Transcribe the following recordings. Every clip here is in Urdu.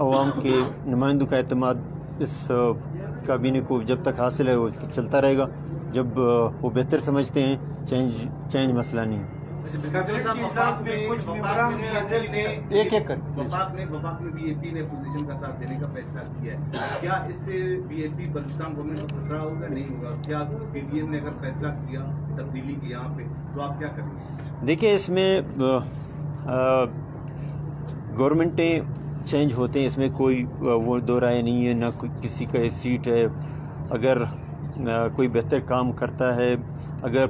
عوام کے نمائندوں کا اعتماد اس کابینہ کو جب تک حاصل ہے وہ چلتا رہے گا. جب وہ بہتر سمجھتے ہیں چینج مسئلہ نہیں. وفاق میں بی اے پی نے اپوزیشن کا ساتھ دینے کا فیصلہ کیا ہے. کیا اس سے B A P Balochistan government کو خطرہ ہوگا نہیں ہوگا؟ کیا پی ڈی ایم نے اگر فیصلہ کیا تبدیلی کی یہاں پہ تو آپ کیا کریں گے؟ دیکھیں اس میں گورنمنٹیں چینج ہوتے ہیں, اس میں کوئی وہ دو رائے نہیں ہے, نہ کسی کا سیٹ ہے. اگر کوئی بہتر کام کرتا ہے, اگر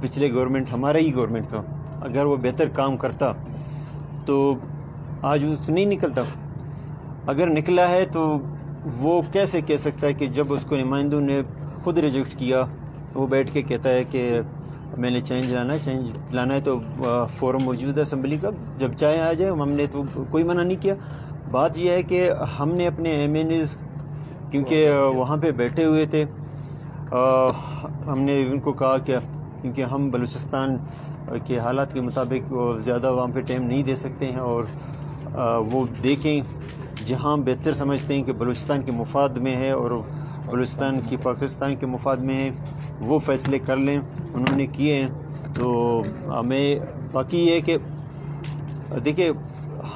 پچھلے گورنمنٹ ہمارا ہی گورنمنٹ تھا, اگر وہ بہتر کام کرتا تو آج اس کو نہیں نکلتا. اگر نکلا ہے تو وہ کیسے کہہ سکتا ہے کہ جب اس کو نمائندوں نے خود ریجیکٹ کیا وہ بیٹھ کے کہتا ہے کہ میں نے چینج لانا ہے تو فورم موجود ہے اسمبلی کا, جب چاہے آ جائے. ہم نے تو کوئی منع نہیں کیا. بات یہ ہے کہ ہم نے اپنے ایم این ایز کیونکہ وہاں پہ بیٹھے ہوئے تھے, ہم نے ان کو کہا کہ کیونکہ ہم بلوچستان کے حالات کے مطابق زیادہ وہاں پہ ٹائم نہیں دے سکتے ہیں, اور وہ دیکھیں جہاں بہتر سمجھتے ہیں کہ بلوچستان کے مفاد میں ہے اور بلوچستان کی پاکستان کے مفاد میں ہے وہ فیصلے کر لیں. انہوں نے کیے ہیں. تو ہمیں باقی یہ ہے کہ دیکھیں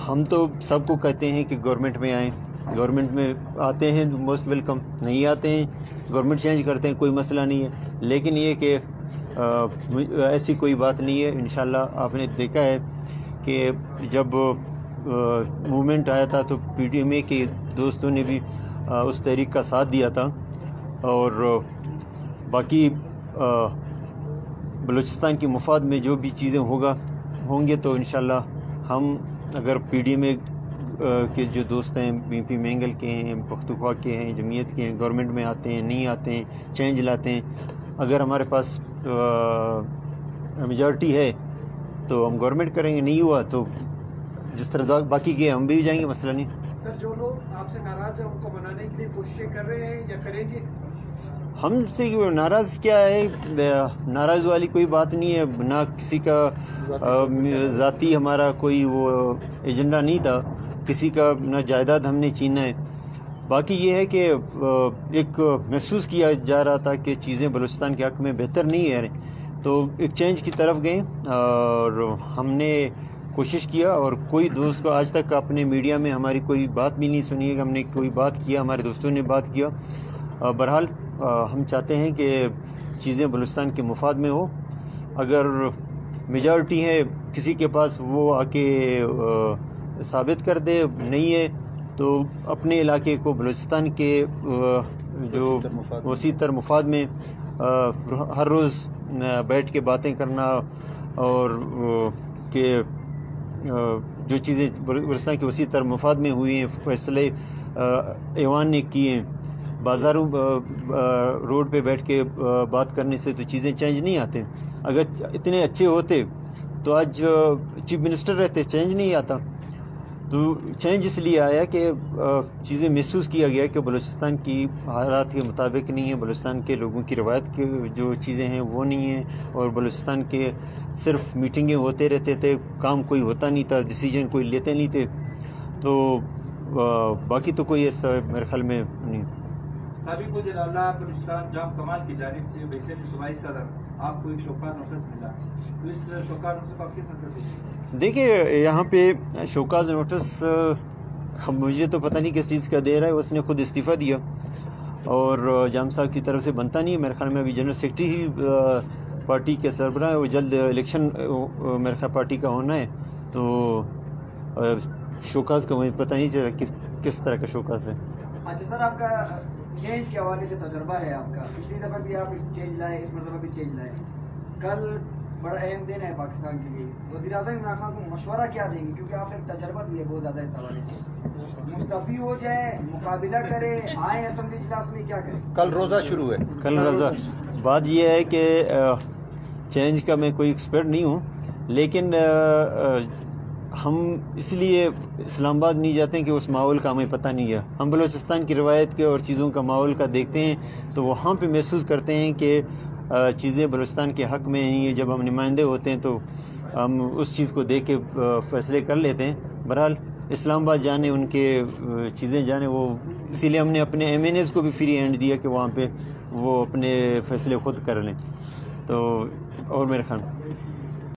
ہم تو سب کو کہتے ہیں کہ گورنمنٹ میں آئیں, گورنمنٹ میں آتے ہیں موسٹ ویلکم, نہیں آتے ہیں گورنمنٹ چینج کرتے ہیں کوئی مسئلہ نہیں ہے. لیکن یہ کہ ایسی کوئی بات نہیں ہے. انشاءاللہ آپ نے دیکھا ہے کہ جب موومنٹ آیا تھا تو پی ڈی ایم اے کے دوستوں نے بھی اس تحریک کا ساتھ دیا تھا, اور باقی بلوچستان کے مفاد میں جو بھی چیزیں ہوں گے تو انشاءاللہ ہم اگر پی ڈی ایم اے کے جو دوست ہیں, بی پی مینگل کے ہیں, پختونخوا کے ہیں, جمعیت کے ہیں, گورنمنٹ میں آتے ہیں نہیں آتے ہیں, چینج لاتے ہیں, اگر ہمارے پاس میجارٹی ہے تو ہم گورنمنٹ کریں گے, نہیں ہوا تو جس طرح باقی کے ہم بھی جائیں گے, مسئلہ نہیں. سر جو لوگ آپ سے ناراض ہیں ان کو منانے کے لیے کوششیں کر رہے ہیں یا کریں گے؟ ہم سے ناراض کیا ہے, ناراض والی کوئی بات نہیں ہے. نہ کسی کا ذاتی ہمارا کوئی وہ ایجنڈا نہیں تھا, کسی کا نہ جائیداد ہم نے چھینا ہے. باقی یہ ہے کہ ایک محسوس کیا جا رہا تھا کہ چیزیں بلوچستان کے حق میں بہتر نہیں ہے, تو ایک چینج کی طرف گئے اور ہم نے کوشش کیا. اور کوئی دوست کو آج تک اپنے میڈیا میں ہماری کوئی بات بھی نہیں سنی ہے کہ ہم نے کوئی بات کیا, ہمارے دوستوں نے بات کیا. بہرحال ہم چاہتے ہیں کہ چیزیں بلوچستان کے مفاد میں ہو. اگر میجارٹی ہے کسی کے پاس وہ آ کے ثابت کر دے, نہیں ہے تو اپنے علاقے کو بلوچستان کے جو وسیع تر مفاد میں ہر روز بیٹھ کے باتیں کرنا, اور کہ جو چیزیں بلوچستان کے وسیع تر مفاد میں ہوئی ہیں, فیصلے ایوان نے کیے ہیں, بازاروں روڈ پہ بیٹھ کے بات کرنے سے تو چیزیں چینج نہیں آتے. اگر اتنے اچھے ہوتے تو آج چیف منسٹر رہتے, چینج نہیں آتا. تو چینج اس لیے آیا کہ چیزیں محسوس کیا گیا کہ بلوچستان کی حالات کے مطابق نہیں ہے, بلوچستان کے لوگوں کی روایت کے جو چیزیں ہیں وہ نہیں ہیں, اور بلوچستان کے صرف میٹنگیں ہوتے رہتے تھے, کام کوئی ہوتا نہیں تھا, ڈیسیجن کوئی لیتے نہیں تھے. تو باقی تو کوئی ایسا میرے خیال میں نہیں. سابق وزیر اعلیٰ بلوچستان جام کمال کی جانب سے ویسے صوبائی صدر آپ کو ایک شوکاز نوٹس ملا, تو اس شوکاز نوٹس کو آپ کس نظر سے؟ دیکھیے یہاں پہ شوکاز نوٹس مجھے تو پتہ نہیں کس چیز کا دے رہا ہے, اس نے خود استعفیٰ دیا اور جام صاحب کی طرف سے بنتا نہیں ہے. میرے خیال میں ابھی جنرل سیکرٹری ہی پارٹی کے سربراہ ہے, وہ جلد الیکشن میرے خیال پارٹی کا ہونا ہے, تو شوکاز کا مجھے پتہ نہیں چلا کس طرح کا شوکاز ہے. اچھا سر, آپ کا چینج کے حوالے سے تجربہ ہے آپ کا, پچھلی دفعہ بھی آپ چینج لائے, اس مرتبہ بھی چینج لائے. کل بڑا اہم دن ہے پاکستان کے لیے, وزیر اعظم عمران خان کو مشورہ کیا دیں گے, کیونکہ آپ کا ایک تجربہ بھی ہے بہت زیادہ اس حوالے سے, مستعفی ہو جائیں, مقابلہ کریں, آئیں اسمبلی اجلاس میں, کیا کریں؟ کل روزہ شروع ہے. کل روزہ. بات یہ ہے کہ چینج کا میں کوئی ایکسپرٹ نہیں ہوں, لیکن ہم اس لیے اسلام آباد نہیں جاتے ہیں کہ اس ماحول کا ہمیں پتہ نہیں ہے. ہم بلوچستان کی روایت کے اور چیزوں کا ماحول کا دیکھتے ہیں تو وہاں پہ محسوس کرتے ہیں کہ چیزیں بلوچستان کے حق میں نہیں ہیں. جب ہم نمائندے ہوتے ہیں تو ہم اس چیز کو دیکھ کے فیصلے کر لیتے ہیں. بہرحال اسلام آباد جانے، ان کے چیزیں جانے، وہ اسی لیے ہم نے اپنے ایم این ایز کو بھی فری ہینڈ دیا کہ وہاں پہ وہ اپنے فیصلے خود کر لیں. تو اور میرے خان